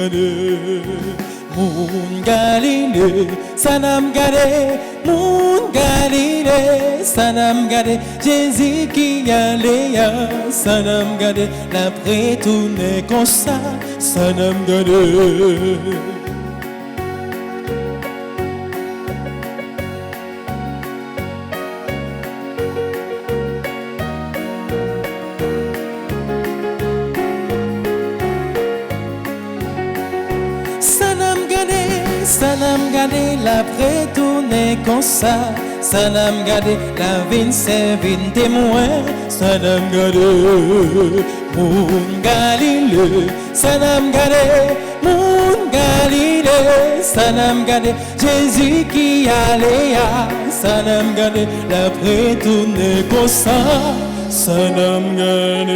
Moun Galilée, Sanam Gade, Moun Galilée, Sanam Gade, Jésus qui allait, Sanam Gade, la prétourne comme ça, Sanam Gade. Sanam gade la prétourne comme ça, Sanam gade la vine servine témoin, Sanam gade Moun Galilée, Sanam gade Moun Galilée, Sanam gade Jésus qui allait, Sanam gade la prétourne comme ça, Sanam gade.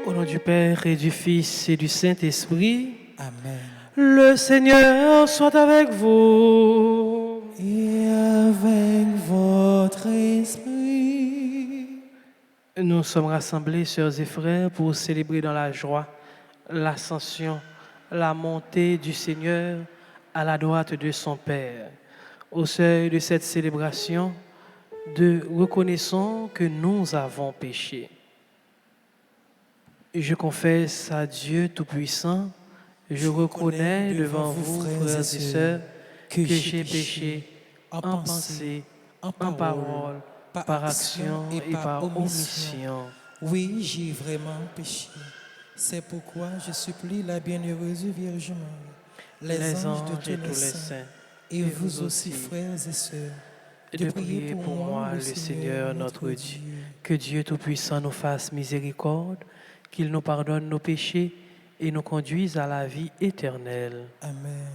Au nom du Père et du Fils et du Saint-Esprit. Amen. Le Seigneur soit avec vous. Et avec votre esprit. Nous sommes rassemblés, sœurs et frères, pour célébrer dans la joie l'ascension, la montée du Seigneur à la droite de son Père. Au seuil de cette célébration, reconnaissons que nous avons péché. Je confesse à Dieu Tout-Puissant, je reconnais devant vous, frères et sœurs, que j'ai péché en pensée, en parole, par action et par omission. Oui, j'ai vraiment péché. C'est pourquoi je supplie la bienheureuse Vierge Marie, les anges de tous les saints, et vous aussi, frères et sœurs, de prier pour moi, le Seigneur notre Dieu. Que Dieu Tout-Puissant nous fasse miséricorde, qu'il nous pardonne nos péchés et nous conduise à la vie éternelle. Amen.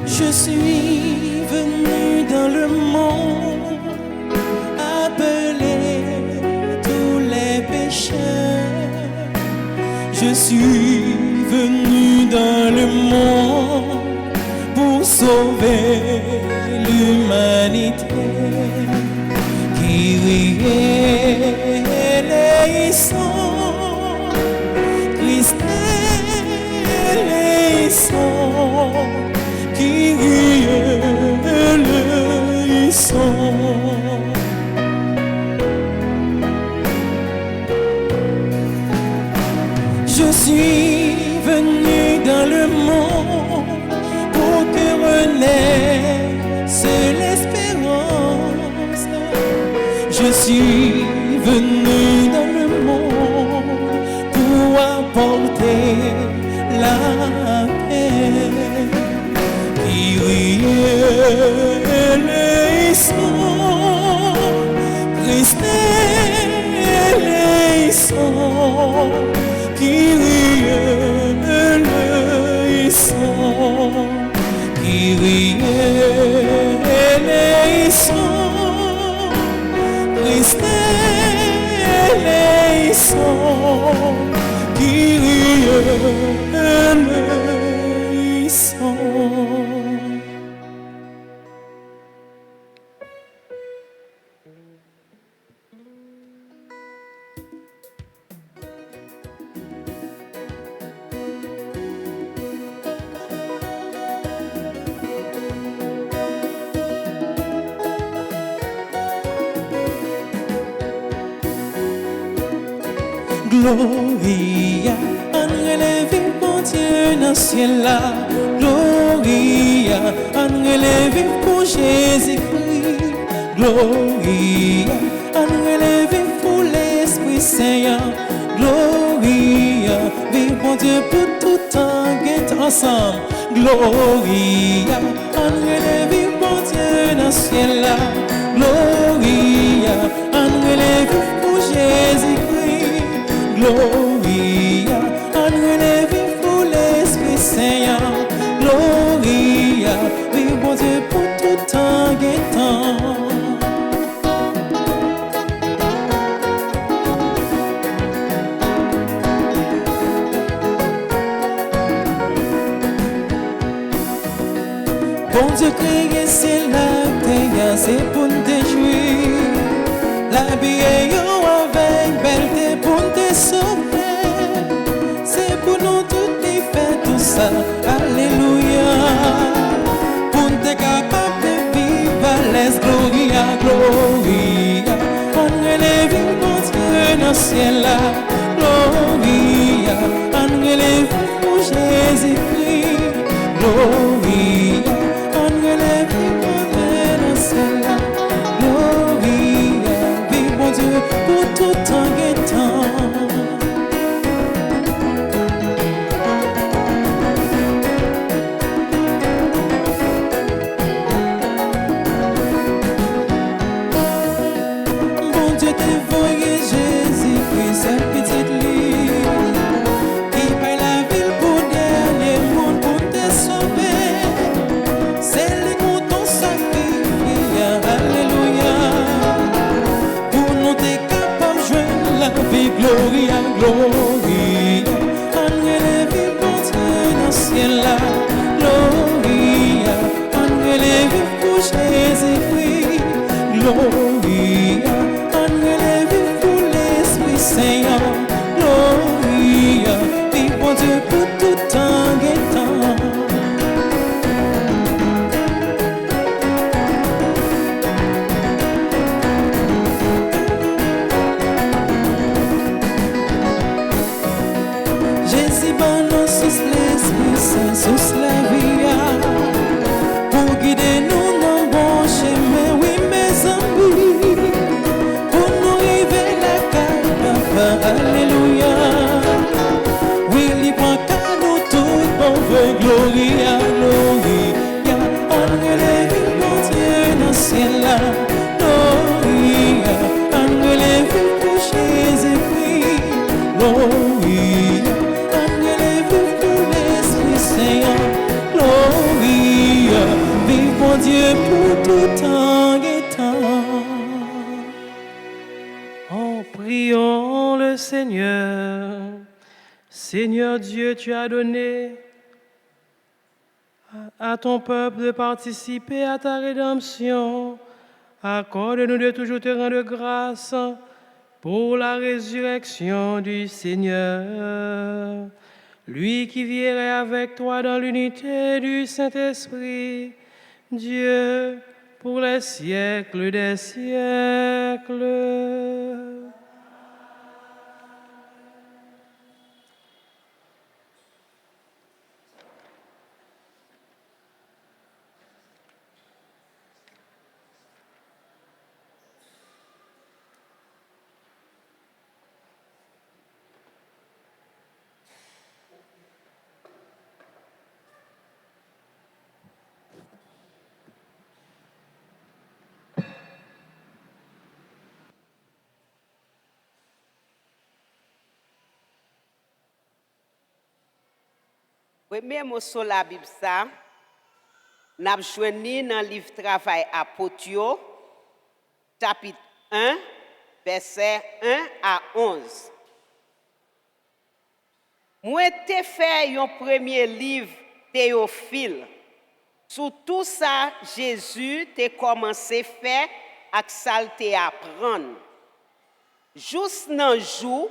Je suis venu dans le monde appeler tous les pécheurs. Je suis venu dans le monde pour sauver l'humanité. Kyrie eleison, Christ eleison, Kyrie eleison. Je suis venu dans le monde pour que renaisse l'espérance. Je suis venu dans le monde pour apporter la paix. Kyrie eleison, Christ eleison, Kyrie eleison, Kyrie eleison, Christ eleison, Kyrie eleison. Gloria, en relève mon Dieu dans le ciel là. Gloria, en relève pour Jésus-Christ. Gloria, en relève pour l'Esprit Saint. Gloria, vive mon Dieu pour tout temps, get ensemble. Gloria, en relève mon Dieu dans le ciel là. Gloria, en relève pour Jésus-Christ. Gloria, en relève pour l'Esprit Saint. Gloria, vive mon Dieu pour tout temps et temps. Dieu créé, c'est la terre, c'est pour te jouir. La vie avec belleté pour te sauver. C'est pour nous toutes les faire tout ça. Alléluia. Pour te capable de vivre, laisse gloria, gloria. On relève mon Dieu dans le ciel là. Gloria. On relève pour Jésus-Christ. Gloria. On relève mon Dieu dans le ciel là. Gloria. Vive mon Dieu pour tout temps et temps. Gloria, gloria, Angele vive mon Dieu dans le ciel là. Gloria, Angele vive pour Jésus-Christ. Gloria, Angele vive pour l'Esprit Saint. Gloria, vive mon Dieu pour tout temps et temps. Sous la vie, pour guider nous dans le bon chemin, oui mes amis, pour nous arriver la caille, papa, alléluia. Oui, il prend qu'à nous tout, on veut gloria, gloria. On relève mon Dieu dans le ciel là, gloria. On relève pour Jésus-Christ, gloria. Gloria, vive mon Dieu pour tout temps et temps. Oh, prions le Seigneur. Seigneur Dieu, tu as donné à ton peuple de participer à ta rédemption. Accorde-nous de toujours te rendre grâce pour la résurrection du Seigneur. Lui qui vierait avec toi dans l'unité du Saint-Esprit, Dieu, pour les siècles des siècles. Premier mot sur la Bible, ça, nous avons joint dans le livre Travail Apôtres, chapitre 1, verset 1 à 11. Moi, j'ai fait un premier livre Théophile. Sur tout ça, Jésus a commencé à faire et ça à apprendre. Juste dans le jour,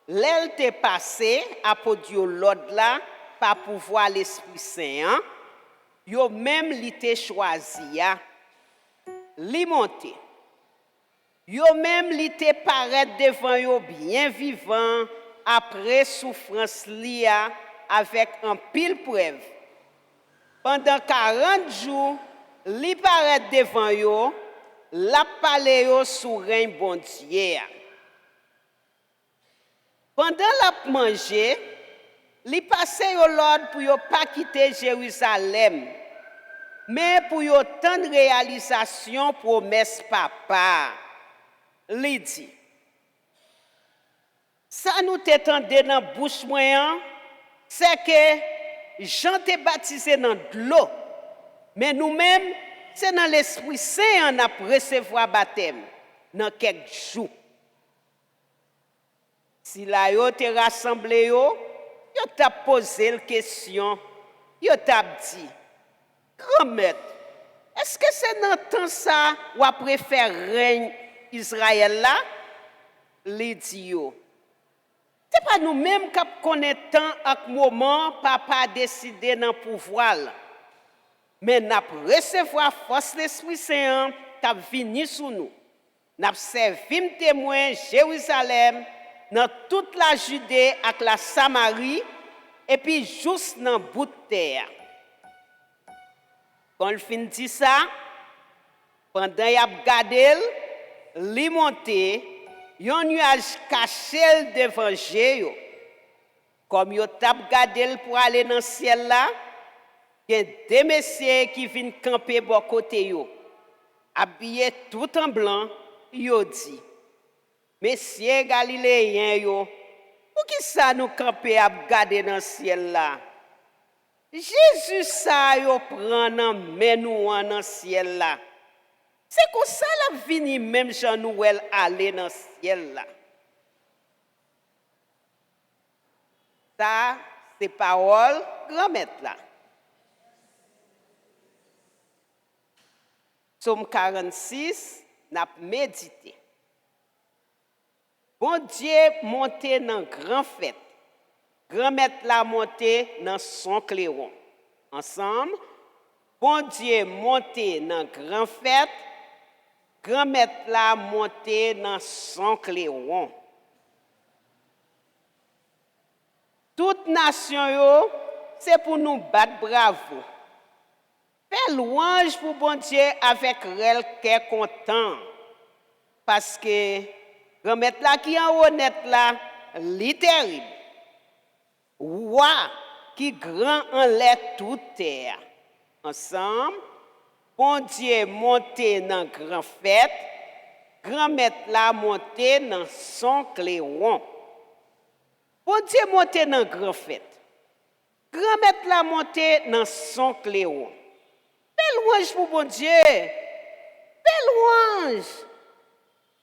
l'aile t'est passé, apôtre l'autre là, pas pouvoir l'Esprit Saint, yo même l'ité choisi, li monté. Yo même l'ité paraître devant yo bien vivant après souffrance lia avec un pile preuve. Pendant 40 jours, li paraître devant yo, la parler yo sous règne bon Dieu. Pendant la manger, li passe yo l'ordre pour yo pas quitter Jérusalem, mais pour yo tant de réalisation promesse papa. Li dit, ça nous t'étendait dans bouche moyen, c'est que Jean t'est baptisé dans de l'eau, mais nous-mêmes, c'est dans l'Esprit Saint on a recevoir baptême dans quelques jours. Si la yo te rassemblé yo t'a posé la question, yo t'a dit, Grand-mère, est-ce que c'est dans le temps ça ou après faire règne Israël là? Les dit yo. C'est pas nous-mêmes qui connaissons temps et moment papa décidé dans le pouvoir. Mais nous recevoir force l'Esprit Saint qui venu sur nous. Nous servi témoin Jérusalem, dans toute la Judée et la Samarie, et puis juste dans le bout de terre. Quand il fin dit ça, pendant qu'il a gardé, il monté, un nuage caché devant Jéhu. Comme il a gardé pour aller dans le ciel là, il y a deux messieurs qui viennent camper de côté, habillés tout en blanc, ils ont dit, messieurs galiléens, pour qui ça nous camper à garder dans le ciel là? Jésus ça yo prend dans main nous dans le ciel là. C'est comme ça la vini même Jean Noël aller dans le ciel là. Ça c'est parole grand-mère là. Psaume 46 n'a médité. Bon Dieu monté dans grand fête. Grand-mère la monté dans son clairon. Ensemble, bon Dieu monté dans grand fête. Grand-mère la monté dans son clairon. Toute nation yo, c'est pour nous battre bravo. Fais louange pour bon Dieu avec elle qui est content. Parce que grand-mère là qui est honnête là, li terrible. Roi qui grand en l'air toute terre. Ensemble, bon Dieu monté dans grand fête, grand-mère là monté dans son clairon. Bon Dieu monté dans grand fête. Grand-mère là monté dans son clairon. Fais louange pour bon Dieu. Fais louange.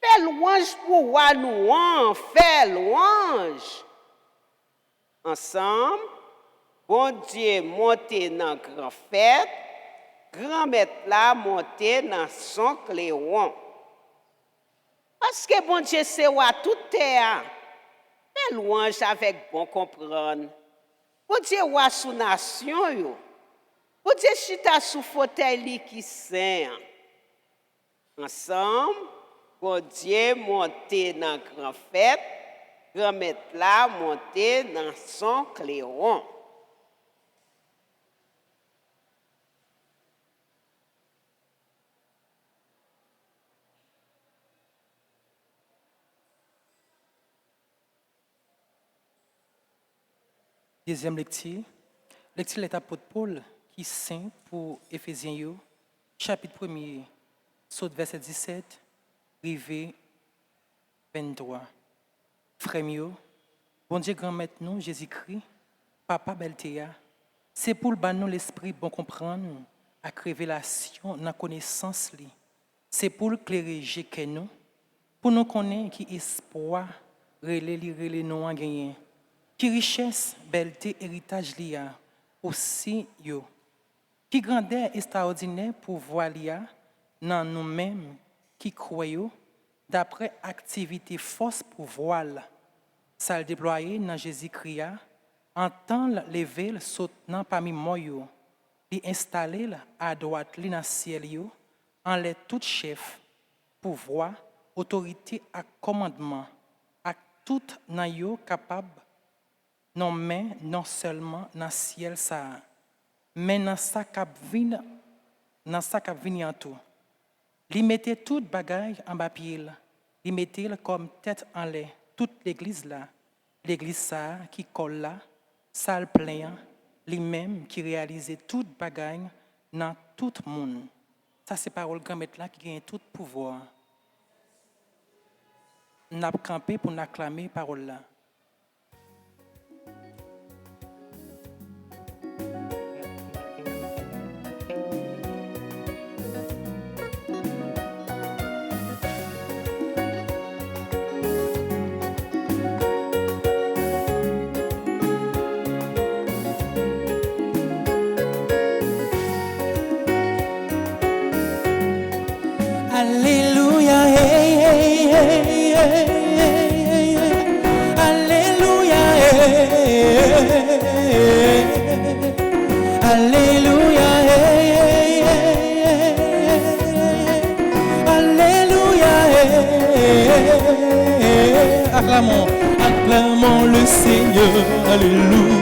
Fais louange pour roi nous. Fais louange. Ensemble, bon Dieu monté dans grand fête, grand-mère là monté dans son clairon. Parce que bon Dieu c'est roi toute terre. Fais louange avec bon comprendre. Bon Dieu roi sous nation yo. Bon Dieu chita sous fauteuil qui saint. Ensemble, bon Dieu monté dans grand fête, grand-mère là monté dans son clairon. Deuxième lecture. Lecture de l'apôtre Paul qui saint pour Éphésiens, chapitre 1er, saute verset 17, rivé 23. Frères, bon Dieu grand maître nous, Jésus-Christ, Papa Beltéa, c'est pour le nous l'esprit bon comprendre, à révélation, dans la connaissance. C'est pour le clériger que nous, pour nous connaître qui espoir, relé nous en gagner, qui richesse, belté, héritage lia, aussi yo, qui grandeur extraordinaire pour voir lia, dans nous-mêmes qui croyons, d'après activité force pour voir, ça le déployer dans Jésus-Christ, en temps levé sautant parmi moi, li installé à droite li dans ciel yo, en les tout chef, pouvoir, autorité et commandement, à tout nan yo capable, non mais non seulement dans ciel ça, mais dans sa cap vin en tout. Li mettait toute bagaille en bas pied, li mettait comme tête en l'air, toute l'église là, l'église ça qui colle là, salle plein, lui-même qui réalisait toute bagaille dans tout le monde. Ça c'est parole grand-mère là qui gagne tout pouvoir. N'a campé pour n'acclamer parole là. Alléluia, Alléluia, Alléluia, acclamons, acclamons le Seigneur, Alléluia,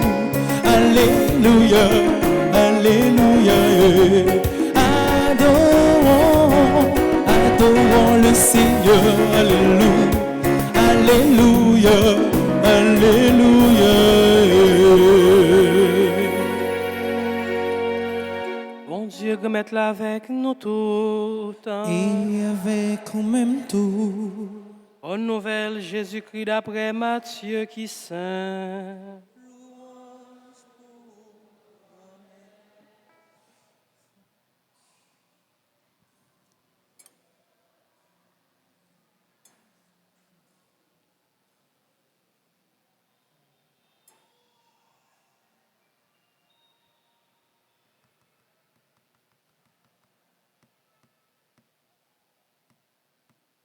Alléluia, Alléluia, adorons, adorons le Seigneur, Alléluia, Alléluia, Alléluia. Bon Dieu, remette-la avec nous tout. Et avec nous-mêmes tout. Bonne nouvelle, Jésus-Christ d'après Matthieu qui saint.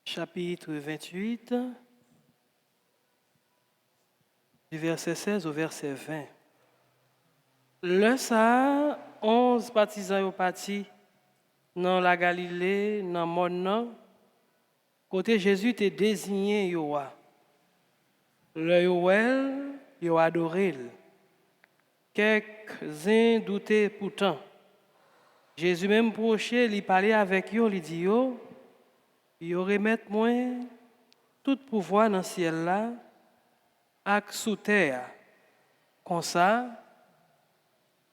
Chapitre 28, du verset 16 au verset 20. Le ça, 11 partisans ont parti dans la Galilée, dans le monde, côté Jésus était désigné Yoa. Le Yoel, yo adoré. Quelques-uns doutaient pourtant. Jésus même proché, il parlait avec eux, il dit yo, yo remettre moi tout pouvoir dans le ciel là, ak sous terre. Comme ça,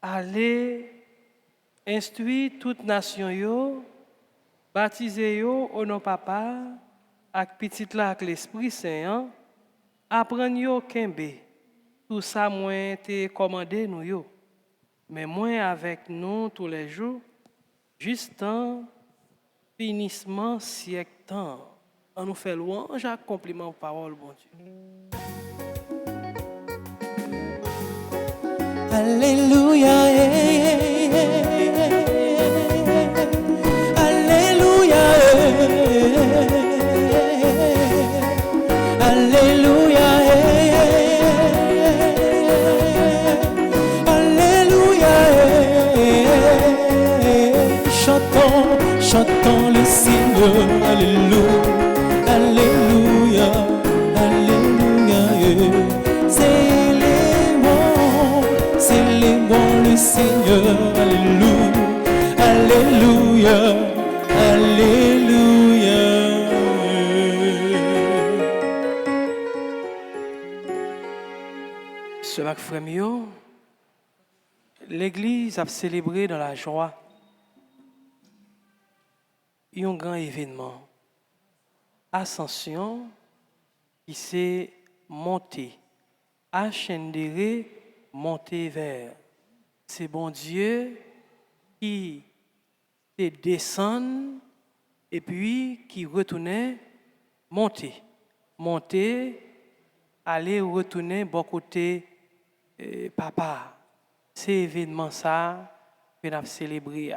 allez instruire toute nation yo, baptiser yo au nom papa, ak petit là ak l'Esprit Saint, apprendre yo kembe. Tout ça moi te commandé nous yo. Mais moi avec nous tous les jours, juste en finissement siècle temps. On nous fait louange à compliment parole bon Dieu. Alléluia, Alléluia, Alléluia, Alléluia, chantons, chantons le Seigneur, Alléluia, Alléluia, Alléluia, célébrons le Seigneur, Alléluia, Alléluia, Alléluia. Ce mac frère, l'Église a célébré dans la joie un grand événement. Ascension qui s'est montée, ascendéré, monté vers. C'est bon Dieu qui descend et puis qui retournait, monter, aller retourner bon côté papa. C'est événement ça que nous avons célébré.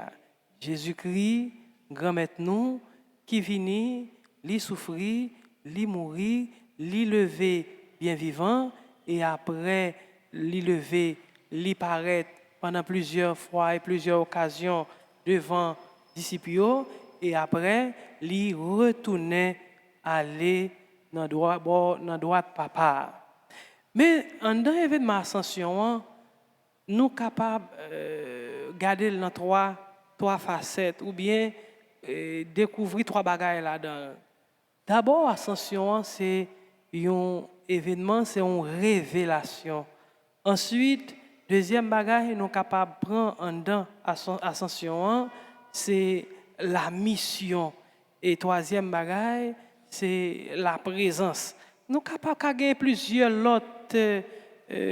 Jésus-Christ, grand-mère nous, qui vient, lui souffrir, lui mourir, lui lever bien vivant, et après lui lever, lui paraître pendant plusieurs fois et plusieurs occasions devant les disciples, et après lui retourner aller dans le droit de papa. Mais en dans l'événement ascension, nous sommes capables de garder dans trois facettes ou bien découvrir trois bagages là-dedans. D'abord, ascension, c'est un événement, c'est une révélation. Ensuite, deuxième bagage, nous sommes capables de prendre en dedans ascension, c'est la mission. Et troisième bagage, c'est la présence. Nous sommes capables de gagner plusieurs autres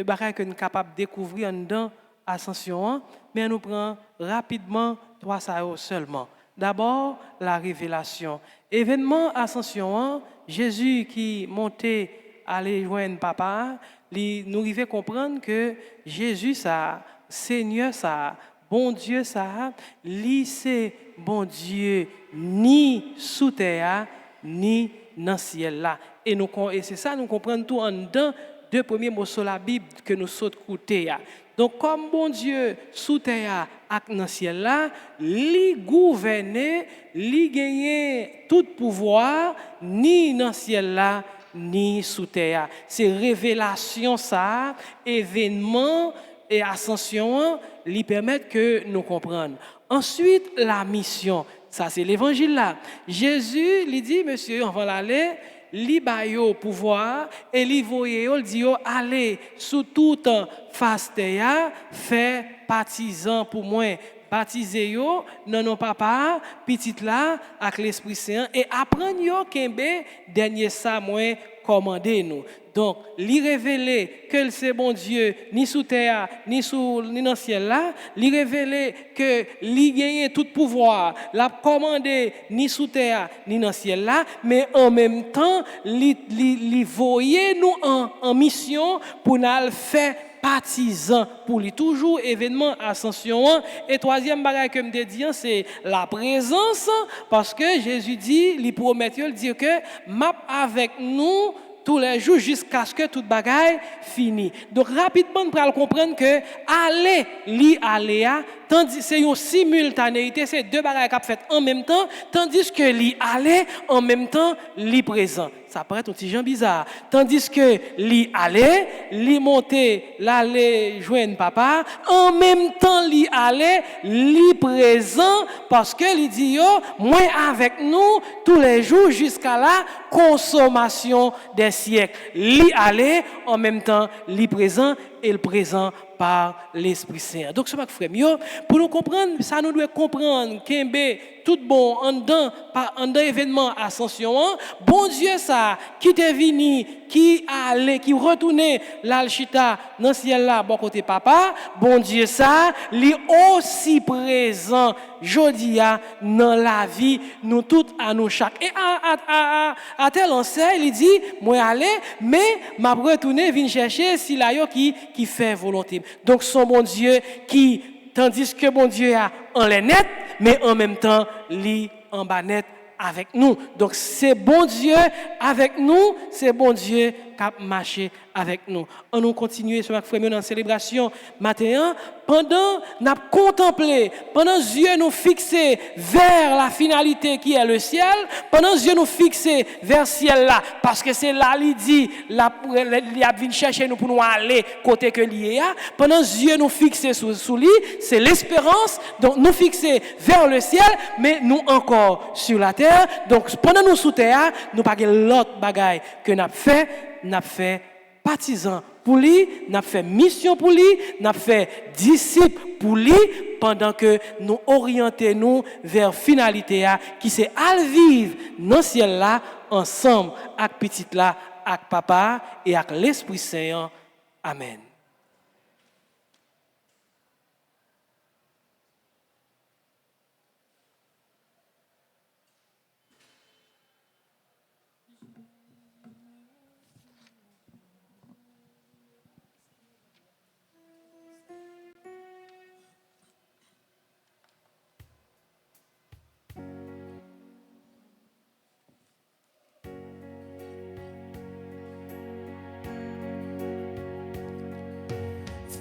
bagages que nous sommes capables de découvrir en dedans ascension, mais nous prenons rapidement trois ça seulement. D'abord, la révélation. Événement ascension, Jésus qui montait aller joindre papa, nous arrivons comprendre que Jésus, ça, Seigneur, ça, bon Dieu, ça, lui c'est bon Dieu, ni sous terre, ni dans le ciel là. et c'est ça, nous comprenons tout en dedans, deux premiers mots sur la Bible que nous sautons côté. Donc, comme bon Dieu, sous terre et dans le ciel là, li gouverner, li gagner tout pouvoir, ni dans le ciel là, ni sous terre. C'est révélation ça, événement et ascension, li permettent que nous comprenions. Ensuite, la mission. Ça, c'est l'évangile là. Jésus, lui dit, monsieur, on va l'aller. Li ba yo pouvoir et li voye yo dit yo aller sous toute face terre fait partisan pour moi baptiser yo non papa petite là avec l'Esprit Saint et apprendre yo kembe dernier ça moi commander nous. Donc, li révéler que c'est bon Dieu, ni sous terre, ni dans le ciel là, li révéler que li gagne tout pouvoir, l'a commandé ni sous terre, ni dans le ciel là, mais en même temps, li voyer nous en mission pour nous faire partisans pour lui toujours événement ascension. Et troisième bagage que me dit c'est la présence parce que Jésus dit, il promet, il dit que m'a avec nous tous les jours jusqu'à ce que toute bagaille finisse. Donc rapidement nous allons comprendre que aller li aléa tandis c'est une simultanéité, c'est deux bagailles qui fait en même temps tandis que li aller en même temps li présent. Ça paraît un petit genre bizarre. Tandis que li aller, li monter, l'aller joindre papa, en même temps li aller, li présent parce que li dit yo, moi avec nous tous les jours jusqu'à la consommation des siècles. Li aller en même temps li présent et le présent par l'Esprit Saint. Donc, ce que frère, pour nous comprendre, ça nous doit comprendre qu'Embe, tout bon, en dedans événement ascension, bon Dieu, ça, qui t'est venu, qui allait, qui retournait l'alchita dans le ciel là, bon côté papa, bon Dieu, ça, il est aussi présent, jodia, dans la vie, nous toutes à nous chaque. Et à tel enseigne, il dit, moi aller, mais m'a retourné, vient chercher si là qui fait volonté. Donc, son bon Dieu qui, tandis que bon Dieu a en les net, mais en même temps, lui en bas net avec nous. Donc, c'est bon Dieu avec nous, c'est bon Dieu qui a marché avec nous. On nous continue sur la frère dans la célébration matin, pendant nous contemplé, pendant yeux nous fixés vers la finalité qui est le ciel, pendant yeux nous fixés vers le ciel là, parce que c'est là il dit, il a venu chercher nous pour nous aller côté que lié a, pendant yeux nous fixés sous lui, c'est l'espérance, donc nous fixés vers le ciel, mais nous encore sur la terre, donc pendant nous sous terre, nous pas l'autre bagaille que n'a fait partisans pour lui, n'a fait mission pour lui, n'a fait disciples pour lui, pendant que nous orientons vers finalité qui c'est à vivre dans le ciel là ensemble avec petite là, avec papa et avec l'Esprit Saint. Amen.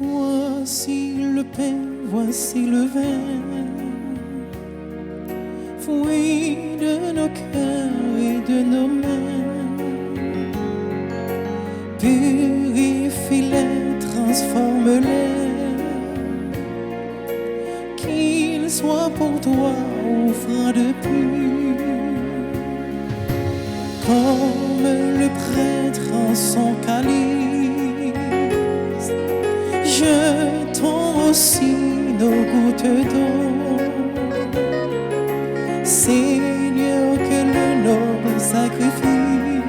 Voici le pain, voici le vin, fruit de nos cœurs et de nos mains. Purifie-les, transforme-les, qu'ils soient pour toi offrande pure, comme le prêtre en son calice. Jetons aussi nos gouttes d'eau, Seigneur, que le noble sacrifice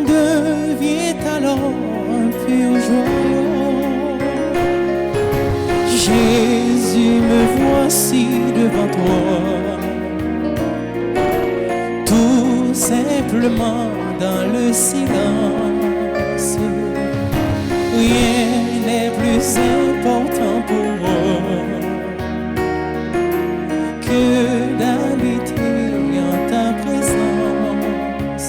devient alors un pur joyau. Jésus, me voici devant toi, tout simplement dans le silence. Rien n'est plus important pour moi que d'habiter en ta présence.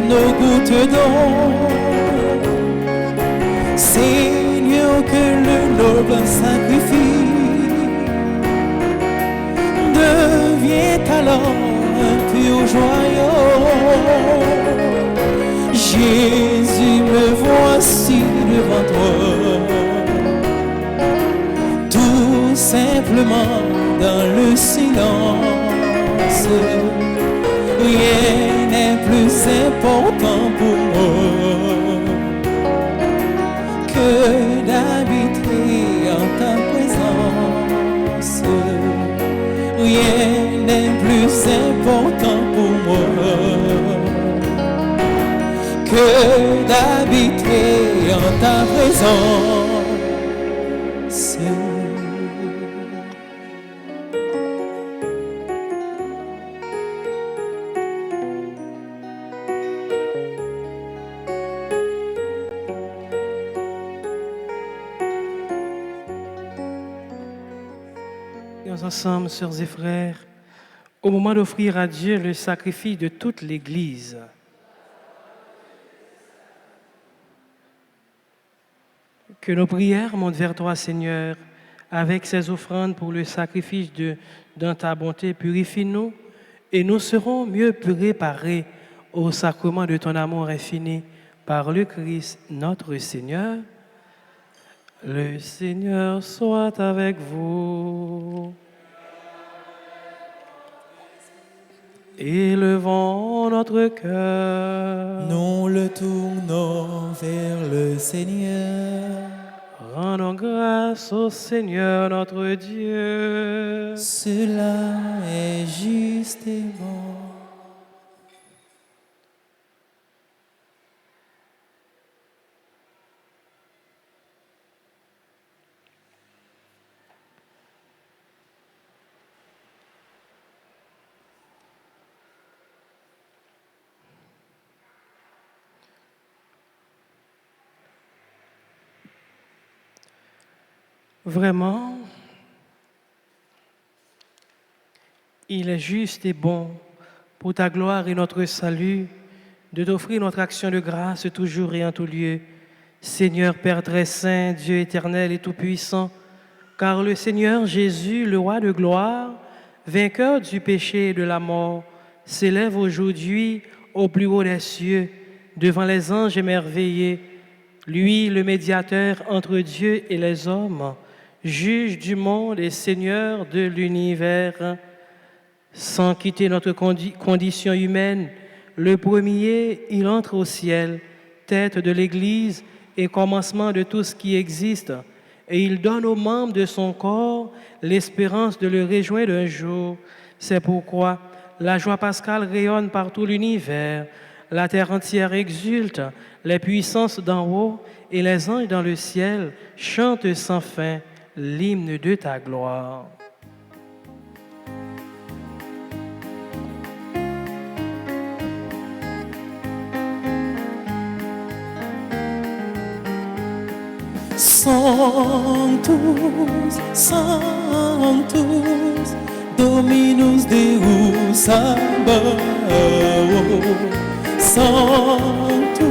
nos gouttes d'eau. Seigneur, que le noble sacrifice devient alors un pur joyau. Jésus, me voici devant toi, tout simplement dans le silence. Rien n'est plus important pour moi que d'habiter en ta présence. Rien n'est plus important pour moi que d'habiter en ta présence. Ensemble, sœurs et frères, au moment d'offrir à Dieu le sacrifice de toute l'Église, que nos prières montent vers toi, Seigneur, avec ces offrandes pour le sacrifice dans ta bonté. Purifie-nous et nous serons mieux préparés au sacrement de ton amour infini par le Christ, notre Seigneur. Le Seigneur soit avec vous. Élevons notre cœur. Nous le tournons vers le Seigneur. Rendons grâce au Seigneur notre Dieu. Cela est juste et bon. Vraiment, il est juste et bon pour ta gloire et notre salut de t'offrir notre action de grâce toujours et en tout lieu. Seigneur Père très saint, Dieu éternel et tout-puissant, car le Seigneur Jésus, le roi de gloire, vainqueur du péché et de la mort, s'élève aujourd'hui au plus haut des cieux, devant les anges émerveillés, lui, le médiateur entre Dieu et les hommes, juge du monde et Seigneur de l'univers. Sans quitter notre condition humaine, le premier, il entre au ciel, tête de l'Église et commencement de tout ce qui existe, et il donne aux membres de son corps l'espérance de le rejoindre un jour. C'est pourquoi la joie pascale rayonne par tout l'univers, la terre entière exulte, les puissances d'en haut et les anges dans le ciel chantent sans fin l'hymne de ta gloire. Sanctus, Sanctus, Dominus Deus Sabaoth. Sanctus,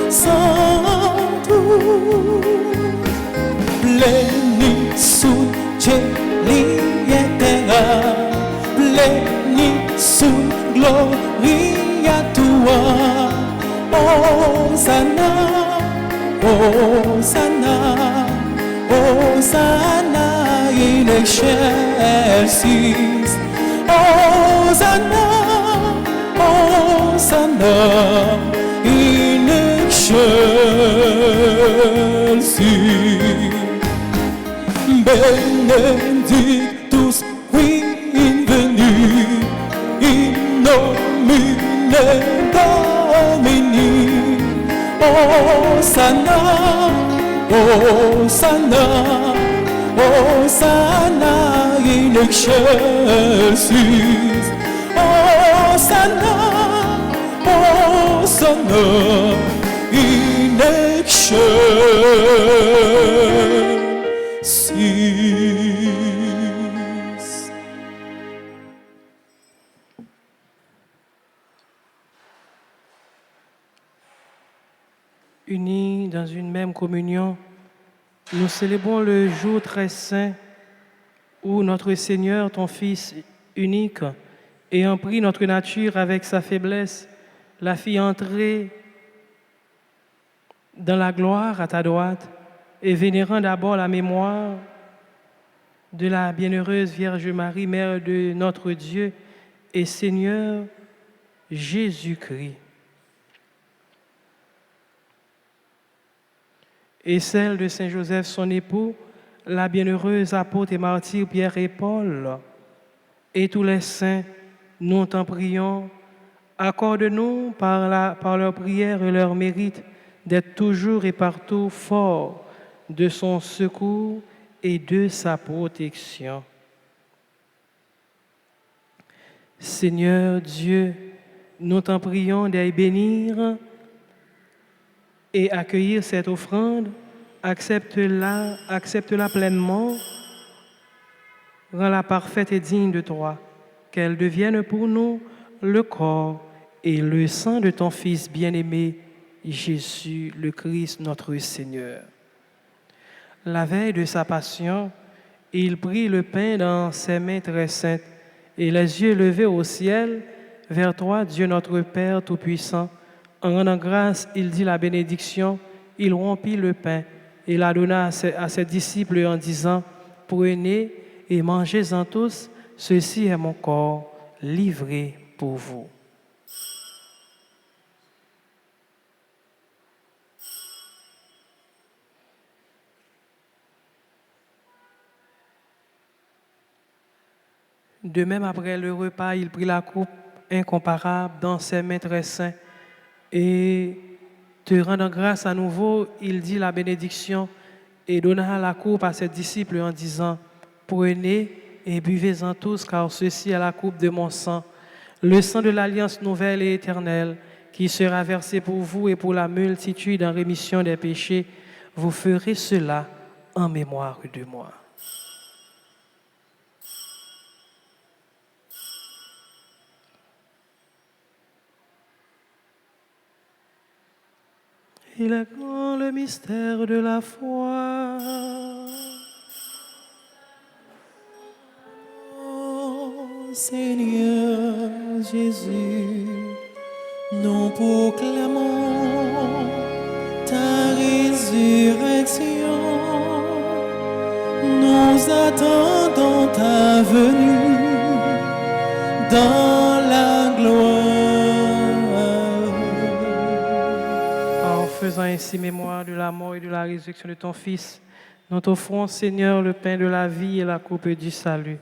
Sanctus, pleni sunt celi et terra, pleni sunt gloria tua. Hosanna, Hosanna, Hosanna in excelsis. Hosanna, Hosanna in excelsis. Benedictus qui invenit in nomine Domini. Hosanna, Hosanna, Hosanna in excelsis. Hosanna, Hosanna in excelsis. unis dans une même communion, nous célébrons le jour très saint où notre Seigneur, ton Fils unique, ayant pris notre nature avec sa faiblesse, l'a fit entrer dans la gloire à ta droite et vénérant d'abord la mémoire de la bienheureuse Vierge Marie, Mère de notre Dieu et Seigneur Jésus-Christ, et celle de Saint Joseph, son époux, la bienheureuse apôtre et martyr Pierre et Paul, et tous les saints, nous t'en prions, accorde-nous par leur prière et leur mérite d'être toujours et partout forts de son secours et de sa protection. Seigneur Dieu, nous t'en prions d'aller bénir et accueillir cette offrande, accepte-la pleinement, rends-la parfaite et digne de toi, qu'elle devienne pour nous le corps et le sang de ton Fils bien-aimé, Jésus le Christ, notre Seigneur. La veille de sa passion, il prit le pain dans ses mains très saintes et les yeux levés au ciel, vers toi, Dieu notre Père Tout-Puissant. En rendant grâce, il dit la bénédiction, il rompit le pain et la donna à ses disciples en disant, « Prenez et mangez-en tous, ceci est mon corps livré pour vous. » De même, après le repas, il prit la coupe incomparable dans ses mains très saintes et, te rendant grâce à nouveau, il dit la bénédiction et donna la coupe à ses disciples en disant, « Prenez et buvez-en tous, car ceci est la coupe de mon sang, le sang de l'alliance nouvelle et éternelle, qui sera versé pour vous et pour la multitude en rémission des péchés. Vous ferez cela en mémoire de moi. » Il est grand le mystère de la foi. Oh, Seigneur Jésus, nous proclamons ta résurrection. Nous attendons ta venue dans la gloire. En faisant ainsi mémoire de la mort et de la résurrection de ton Fils, nous t'offrons, Seigneur, le pain de la vie et la coupe du salut.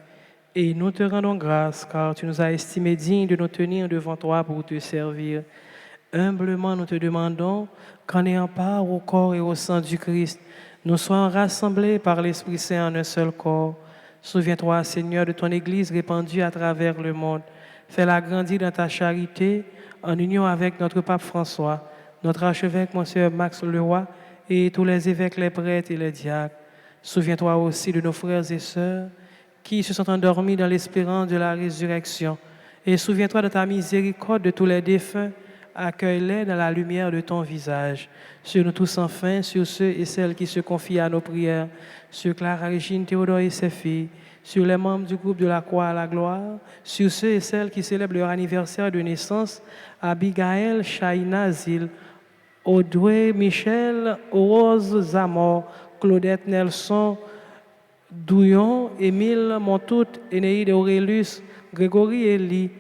Et nous te rendons grâce, car tu nous as estimés dignes de nous tenir devant toi pour te servir. Humblement, nous te demandons qu'en ayant part au corps et au sang du Christ, nous soyons rassemblés par l'Esprit Saint en un seul corps. Souviens-toi, Seigneur, de ton Église répandue à travers le monde. Fais-la grandir dans ta charité, en union avec notre pape François, notre archevêque, Monseigneur Max Leroy, et tous les évêques, les prêtres et les diacres. Souviens-toi aussi de nos frères et sœurs qui se sont endormis dans l'espérance de la résurrection. Et souviens-toi de ta miséricorde de tous les défunts. Accueille-les dans la lumière de ton visage. Sur nous tous enfin, sur ceux et celles qui se confient à nos prières, sur Clara Régine Théodore et ses filles, sur les membres du groupe de la Croix à la gloire, sur ceux et celles qui célèbrent leur anniversaire de naissance, Abigail, Shaina, Zil, Audrey, Michel, Rose, Zamor, Claudette Nelson, Douillon, Émile, Montout, Énéide Aurélus, Grégory Elie,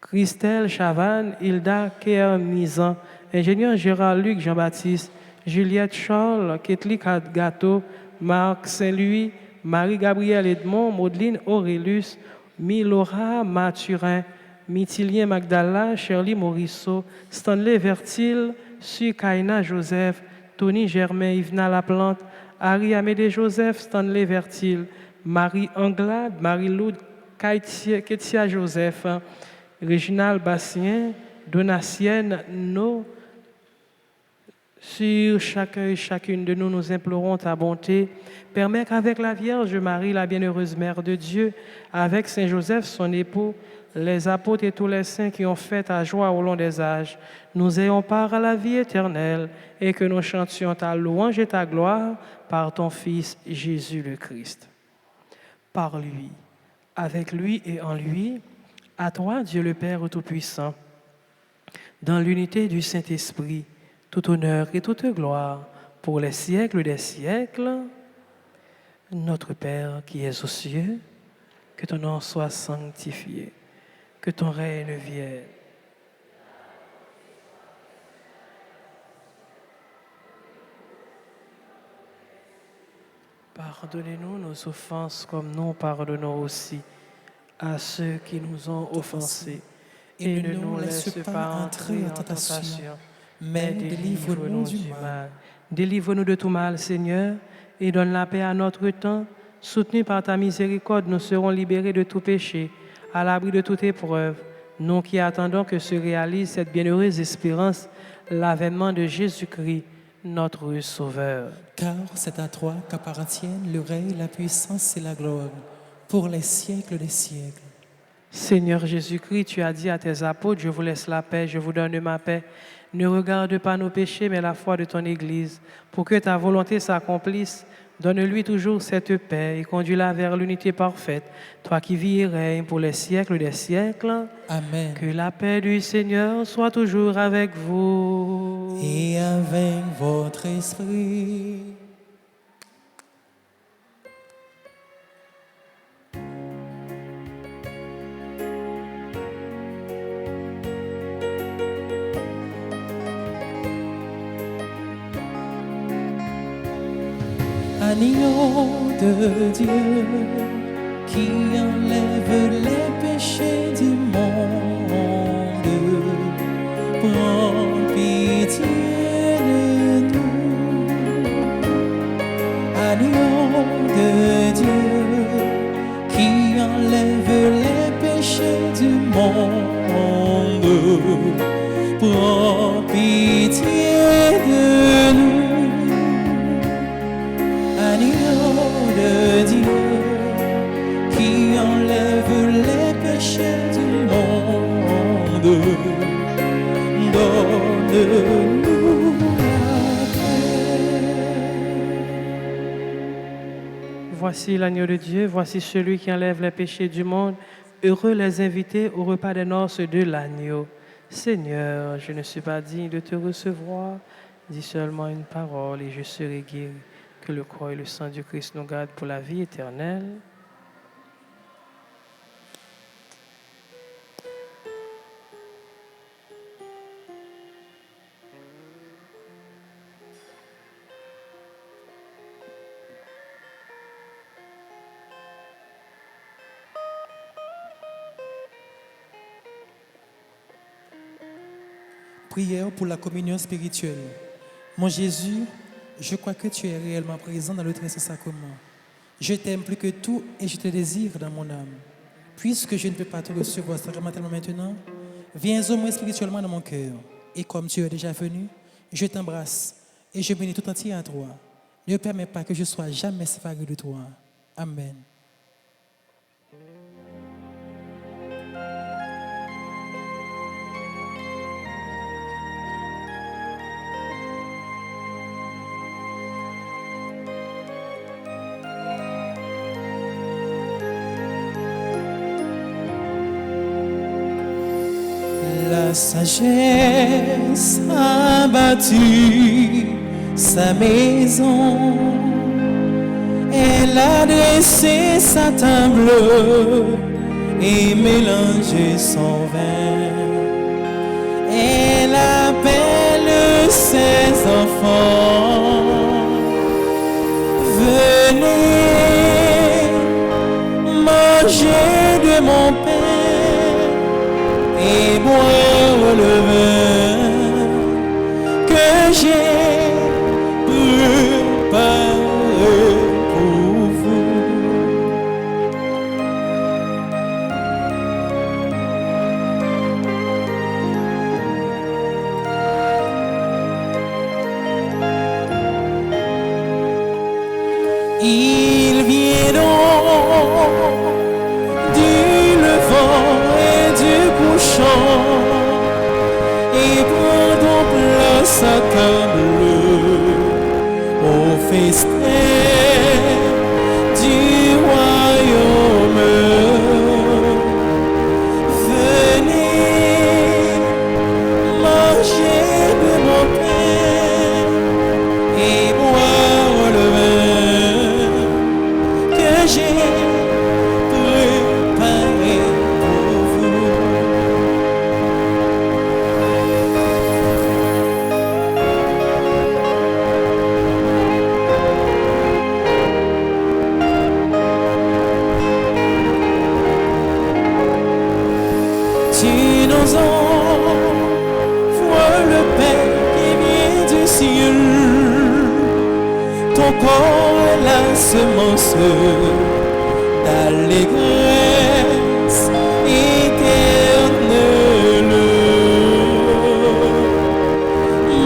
Christelle Chavannes, Hilda Kermizan, ingénieur Gérard Luc Jean-Baptiste, Juliette Charles, Ketli Gâteau, Marc Saint-Louis, Marie-Gabrielle Edmond, Maudeline Aurélus, Milora Mathurin, Mithilien Magdala, Shirley Morisseau, Stanley Vertil, Sukaina Joseph, Tony Germain, Yvna Laplante, Harry Amédée Joseph, Stanley Vertil, Marie Anglade, Marie-Lou Ketia Joseph, Réginald Bastien, Donatienne, nous, sur chacun et chacune de nous, nous implorons ta bonté. Permets qu'avec la Vierge Marie, la bienheureuse Mère de Dieu, avec Saint Joseph, son époux, les apôtres et tous les saints qui ont fait ta joie au long des âges, nous ayons part à la vie éternelle et que nous chantions ta louange et ta gloire par ton Fils Jésus le Christ. Par lui, avec lui et en lui, à toi, Dieu le Père Tout-Puissant, dans l'unité du Saint-Esprit, tout honneur et toute gloire pour les siècles des siècles. Notre Père qui es aux cieux, que ton nom soit sanctifié, que ton règne vienne. Pardonnez-nous nos offenses comme nous pardonnons aussi à ceux qui nous ont offensés. Et ne nous laisse pas entrer en tentation, mais délivre-nous du mal. Délivre-nous de tout mal, Seigneur, et donne la paix à notre temps. Soutenus par ta miséricorde, nous serons libérés de tout péché, à l'abri de toute épreuve. Nous qui attendons que se réalise cette bienheureuse espérance, l'avènement de Jésus-Christ, notre Sauveur. Car c'est à toi qu'appartiennent le règne, la puissance et la gloire, pour les siècles des siècles. Seigneur Jésus-Christ, tu as dit à tes apôtres, je vous laisse la paix, je vous donne ma paix. Ne regarde pas nos péchés, mais la foi de ton Église. Pour que ta volonté s'accomplisse, donne-lui toujours cette paix et conduis-la vers l'unité parfaite. Toi qui vis et règnes pour les siècles des siècles. Amen. Que la paix du Seigneur soit toujours avec vous. Et avec votre esprit. Agneau de Dieu qui enlève les péchés du monde, prends pitié de nous. Agneau de Dieu qui enlève les péchés du monde, prends pitié de nous. De Dieu qui enlève les péchés du monde, donne-nous la paix. Voici l'agneau de Dieu, voici celui qui enlève les péchés du monde. Heureux les invités au repas des noces de l'agneau. Seigneur, je ne suis pas digne de te recevoir. Dis seulement une parole et je serai guéri. Que le corps et le sang du Christ nous gardent pour la vie éternelle. Prière pour la communion spirituelle. Mon Jésus, je crois que tu es réellement présent dans le très saint sacrement. Je t'aime plus que tout et je te désire dans mon âme. Puisque je ne peux pas te recevoir sacramentellement maintenant, viens au moins spirituellement dans mon cœur. Et comme tu es déjà venu, je t'embrasse et je bénis tout entier à toi. Ne permets pas que je sois jamais séparé de toi. Amen. La sagesse a bâti sa maison, elle a dressé sa table et mélangé son vin. Elle appelle ses enfants, venez manger de mon pain et boire le vin que j'ai préparé pour vous. sa table au festin du royaume. Venez manger de mon pain et boire le vin que j'ai préparé pour vous. Tu nous envoies le pain qui vient du ciel, ton corps est la semence d'allégresse éternelle.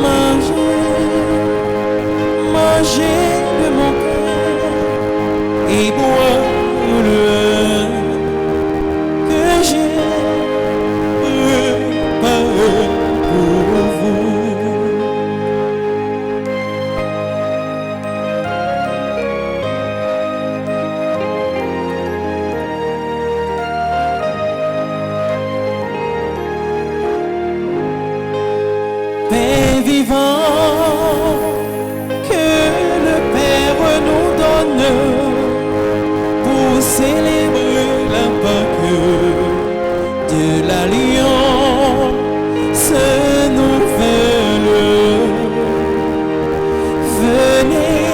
Mangez, mangez de mon pain et boire le vin que j'ai préparé pour vous. Pain vivant que le Père nous donne pour célébrer la Pâque de l'Alliance nouvelle. Venez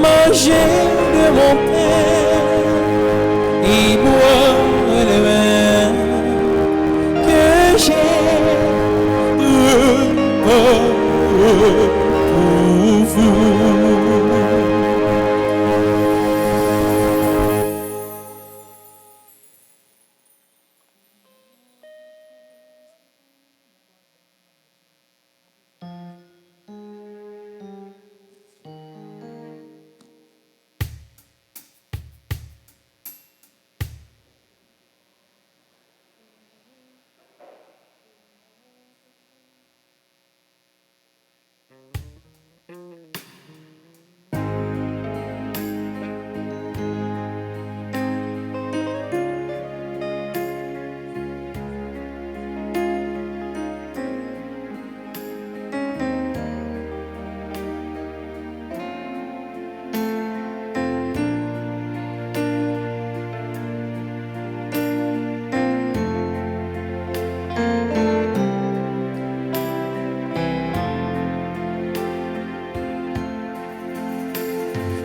manger de mon pain et boire le vin que j'ai préparé pour vous.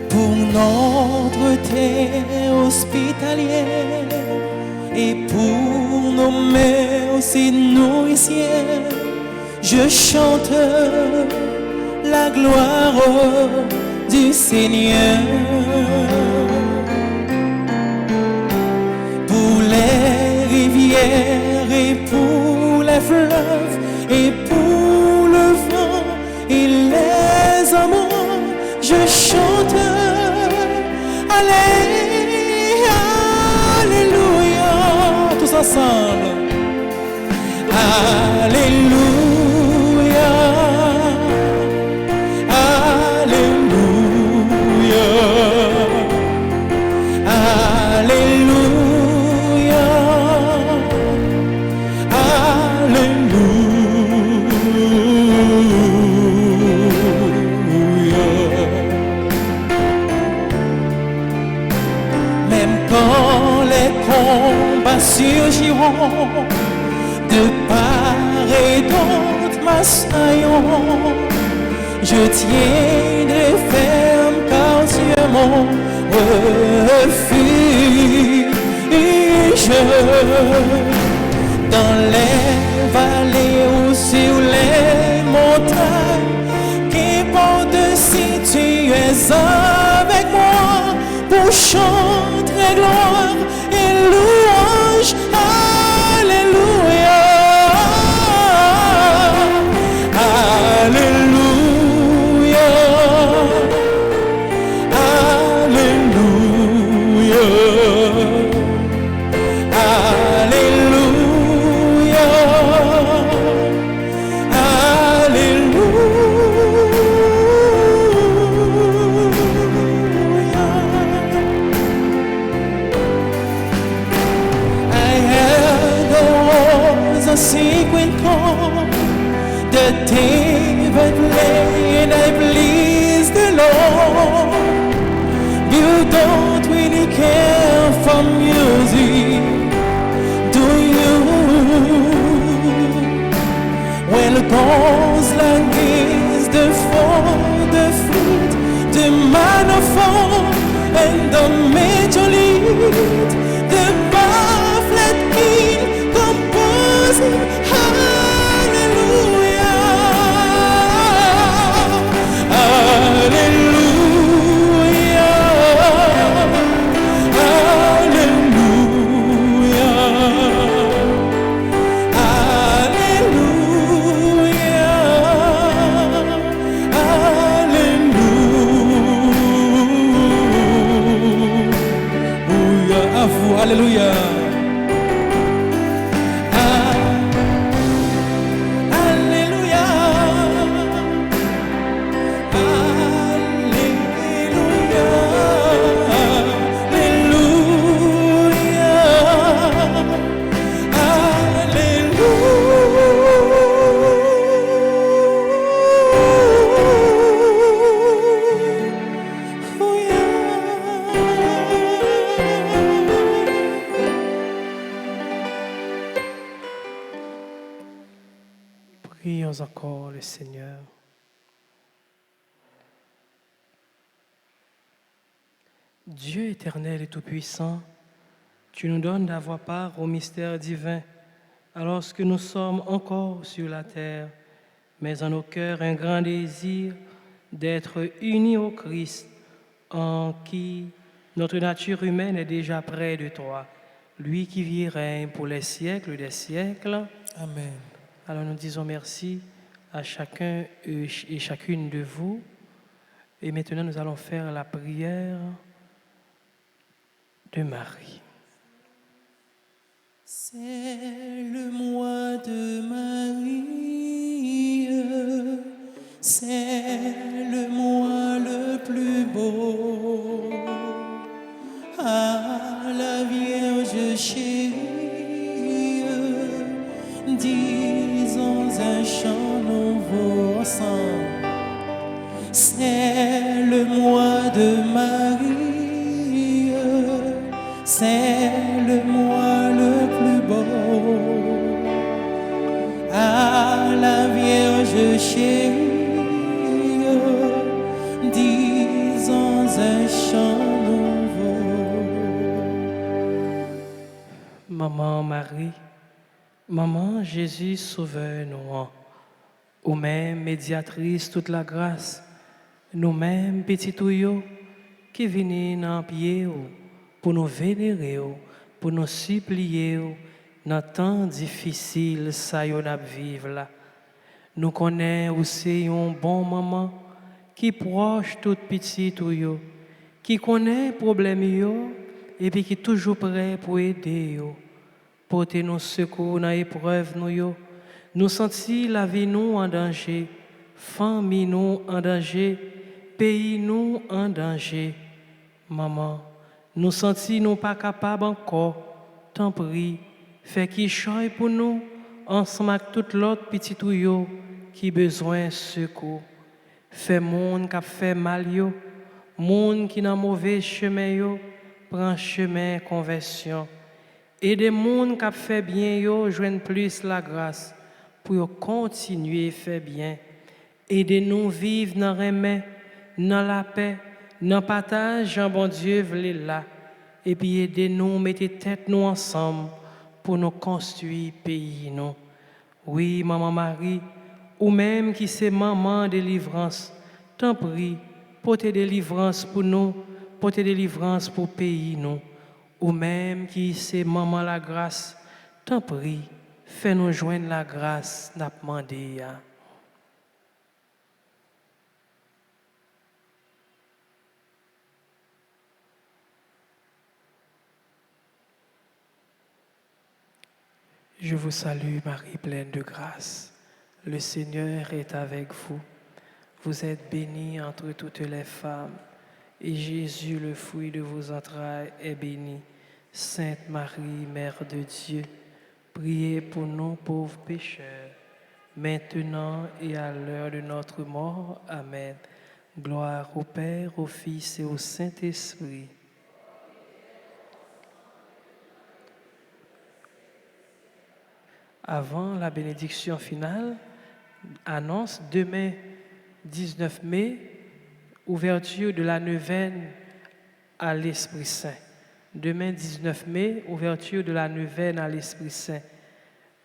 Pour notre terre hospitalière et pour nos mères aussi nourricières, je chante la gloire du Seigneur. Pour les rivières et pour les fleuves et pour le vent et les amours, je chante Alléluia, tous ensemble. Alléluia, Alléluia, Alléluia, Alléluia. Même quand les combats surgiront de part et d'autre m'assaillant, je tiendrai ferme car tu es mon refuge. Dans les vallées ou sur les montagnes, qu'importe si tu es avec moi pour chanter gloire et louange. Alléluia, Alléluia, Alléluia, Alléluia, Alléluia. secret call. The table play and I please the Lord. You don't really care for music, do you? Well, goes like this, the four, the flute, the manophone, and the major lead, the baffled king composing hallelujah, hallelujah. Alléluia. Alléluia. Prions encore le Seigneur. Dieu éternel et tout-puissant, tu nous donnes d'avoir part au mystère divin, alors que nous sommes encore sur la terre, mais en nos cœurs un grand désir d'être unis au Christ, en qui notre nature humaine est déjà près de toi, lui qui vit et règne pour les siècles des siècles. Amen. Alors nous disons merci à chacun et chacune de vous. Et maintenant nous allons faire la prière de Marie. C'est le mois de Marie, c'est le mois le plus beau. À la Vierge chérie, disons un chant nouveau ensemble. C'est le mois de Marie, c'est le mois le plus beau. À la Vierge chérie, disons un chant nouveau. Maman Marie, Maman Jésus sauveur-nous, ou même médiatrice toute la grâce, nous-mêmes petits touillots qui venons dans pied pour nous vénérer, pour nous supplier dans temps difficile ça y a vivre là. Nous connaissons aussi un bon maman qui proche tout petit touillot, qui connaît problème yo et puis qui est toujours prêt pour aider yo. Porter nos secours dans l'épreuve nous sentir la vie nous en danger, famille nous en danger, pays nous en danger. Maman, nous sentir nous pas capables encore, t'en prie, fais qui choye pour nous, ensemble avec tout l'autre petit touyo qui besoin de secours. Fais monde qui a fait mal yo, monde qui n'a mauvais chemin yo, prend chemin conversion. Et des gens qui ont fait bien, yo, joignent plus la grâce pour continuer à faire bien. Aidez-nous vivre dans le remède, dans la paix, dans le partage, Jean bon Dieu voulait là. Et puis aidez-nous, mettez tête nous ensemble pour nous construire pays nous. Oui, Maman Marie, ou même qui c'est maman délivrance, t'en prie, portez délivrance pour nous, portez délivrance pour pays nous. Ou même qui c'est maman la grâce, t'en prie, fais-nous joindre la grâce, n'a demandé. Je vous salue, Marie pleine de grâce. Le Seigneur est avec vous. Vous êtes bénie entre toutes les femmes, et Jésus, le fruit de vos entrailles, est béni. Sainte Marie, Mère de Dieu, Priez pour nous pauvres pécheurs, maintenant et à l'heure de notre mort. Amen. Gloire au Père, au Fils et au Saint-Esprit. Avant la bénédiction finale, annonce demain 19 mai, ouverture de la neuvaine à l'Esprit Saint. Demain 19 mai, ouverture de la neuvaine à l'Esprit Saint.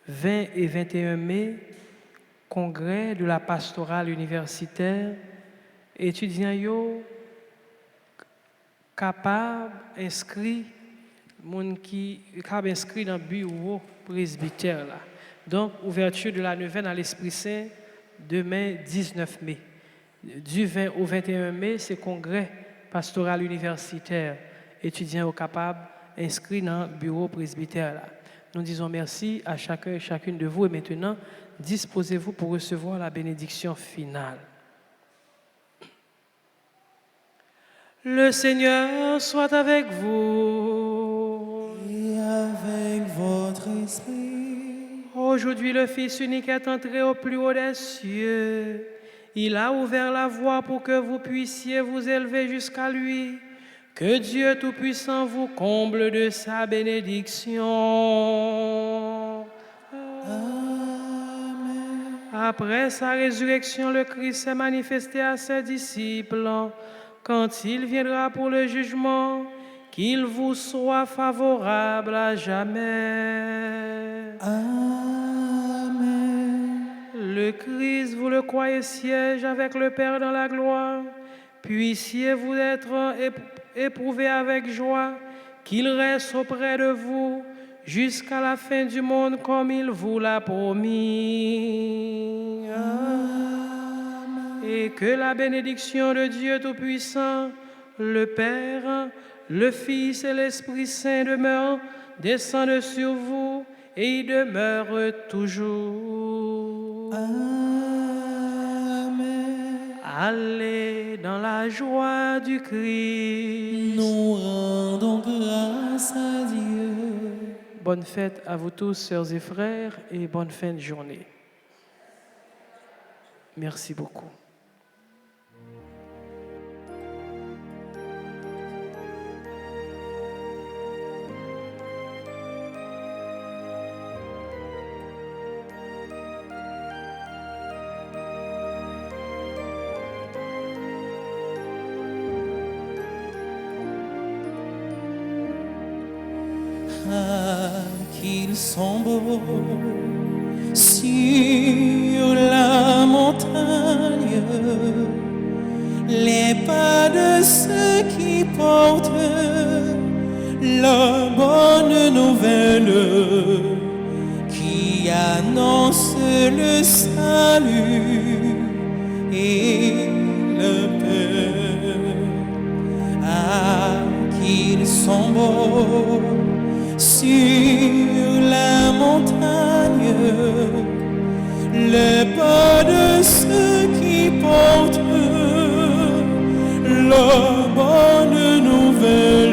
20 et 21 mai, congrès de la pastorale universitaire. Étudiants yo capable inscrit moun qui capable inscrit dans bureau presbytère là. Donc ouverture de la neuvaine à l'Esprit Saint demain 19 mai. Du 20 au 21 mai, c'est congrès pastoral universitaire. Étudiants au capable inscrits dans le bureau presbytère là. Nous disons merci à chacun et chacune de vous et maintenant disposez-vous pour recevoir la bénédiction finale. Le Seigneur soit avec vous. Et avec votre esprit. Aujourd'hui, le Fils unique est entré au plus haut des cieux. Il a ouvert la voie pour que vous puissiez vous élever jusqu'à lui. Que Dieu Tout-Puissant vous comble de sa bénédiction. Amen. Après sa résurrection, le Christ s'est manifesté à ses disciples. Quand il viendra pour le jugement, qu'il vous soit favorable à jamais. Amen. Le Christ, vous le croyez, siège avec le Père dans la gloire. Puissiez-vous être éprouvés avec joie, qu'il reste auprès de vous jusqu'à la fin du monde comme il vous l'a promis. Et que la bénédiction de Dieu Tout-Puissant, le Père, le Fils et l'Esprit Saint demeurent, descendent sur vous et y demeurent toujours. Amen. Allez dans la joie du Christ. Nous rendons grâce à Dieu. Bonne fête à vous tous, sœurs et frères, et bonne fin de journée. Merci beaucoup. Qu'ils sont beaux sur la montagne, les pas de ceux qui portent la bonne nouvelle, qui annonce le salut et le paix. Ah, qu'ils sont beaux sur la montagne, les pas de ceux qui portent la bonne nouvelle.